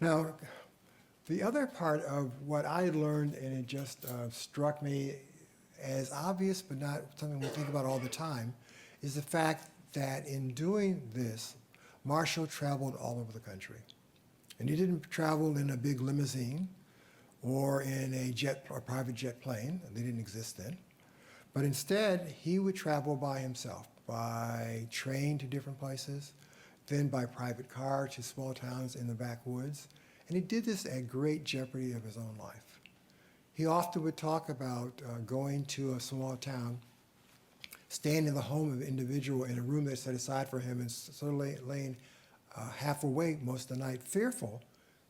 Now, the other part of what I learned, and it just struck me as obvious but not something we think about all the time, is the fact that in doing this, Marshall traveled all over the country. And he didn't travel in a big limousine or in a jet or private jet plane. They didn't exist then. But instead, he would travel by himself, by train to different places, then by private car to small towns in the backwoods. And he did this at great jeopardy of his own life. He often would talk about going to a small town, staying in the home of an individual in a room that's set aside for him, and sort of laying half awake most of the night, fearful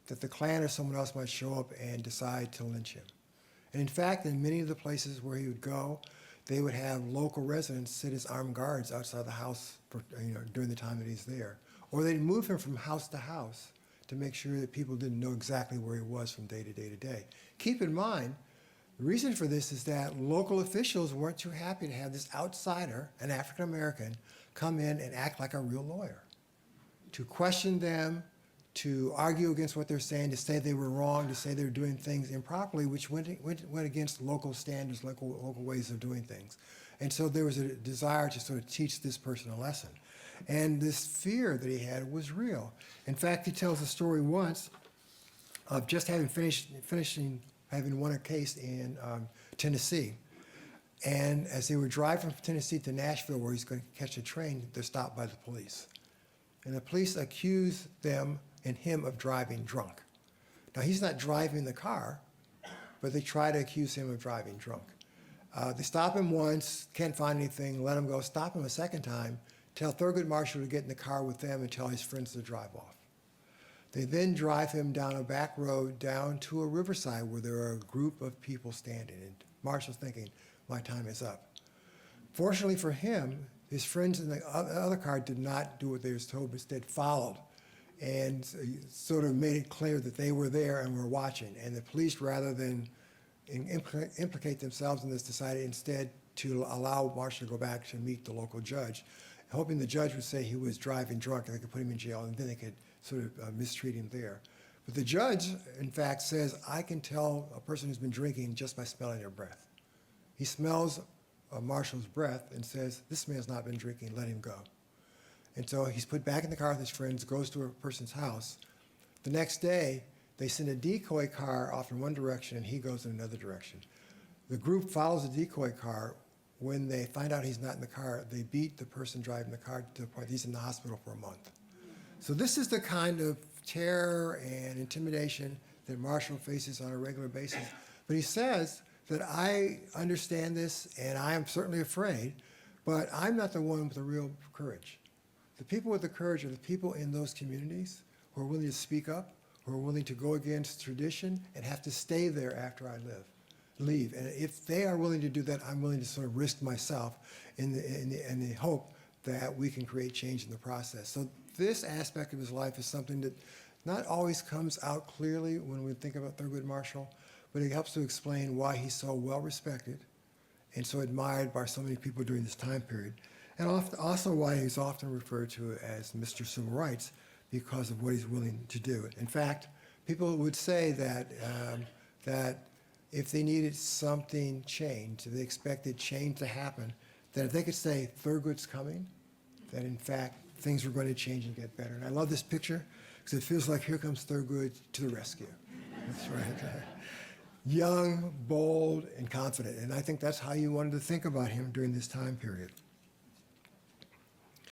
that the Klan or someone else might show up and decide to lynch him. And in fact, in many of the places where he would go, they would have local residents sit as armed guards outside the house for, during the time that he's there. Or they'd move him from house to house to make sure that people didn't know exactly where he was from day to day to day. Keep in mind, the reason for this is that local officials weren't too happy to have this outsider, an African American, come in and act like a real lawyer, to question them, to argue against what they're saying, to say they were wrong, to say they were doing things improperly, which went against local standards, local ways of doing things. And so there was a desire to sort of teach this person a lesson. And this fear that he had was real. In fact, he tells a story once of just having having won a case in Tennessee. And as they were driving from Tennessee to Nashville, where he's going to catch a train, they're stopped by the police. And the police accuse them and him of driving drunk. Now, he's not driving the car, but they try to accuse him of driving drunk. They stop him once, can't find anything, let him go, stop him a second time, tell Thurgood Marshall to get in the car with them and tell his friends to drive off. They then drive him down a back road down to a riverside where there are a group of people standing. And Marshall's thinking, my time is up. Fortunately for him, his friends in the other car did not do what they were told, but instead followed and sort of made it clear that they were there and were watching. And the police, rather than implicate themselves in this, decided instead to allow Marshall to go back to meet the local judge, hoping the judge would say he was driving drunk and they could put him in jail, and then they could sort of mistreat him there. But the judge, in fact, says, I can tell a person who's been drinking just by smelling their breath. He smells Marshall's breath and says, this man's not been drinking, let him go. And so he's put back in the car with his friends, goes to a person's house. The next day, they send a decoy car off in one direction and he goes in another direction. The group follows the decoy car. When they find out he's not in the car, they beat the person driving the car to the point he's in the hospital for a month. So this is the kind of terror and intimidation that Marshall faces on a regular basis. But he says that I understand this and I am certainly afraid, but I'm not the one with the real courage. The people with the courage are the people in those communities who are willing to speak up, who are willing to go against tradition and have to stay there after I leave. And if they are willing to do that, I'm willing to sort of risk myself in the hope that we can create change in the process. So this aspect of his life is something that not always comes out clearly when we think about Thurgood Marshall, but it helps to explain why he's so well respected and so admired by so many people during this time period. And also why he's often referred to as Mr. Civil Rights, because of what he's willing to do. In fact, people would say that, that if they needed something changed, if they expected change to happen, that if they could say Thurgood's coming, that in fact things were going to change and get better. And I love this picture because it feels like here comes Thurgood to the rescue. That's right. Young, bold, and confident. And I think that's how you wanted to think about him during this time period.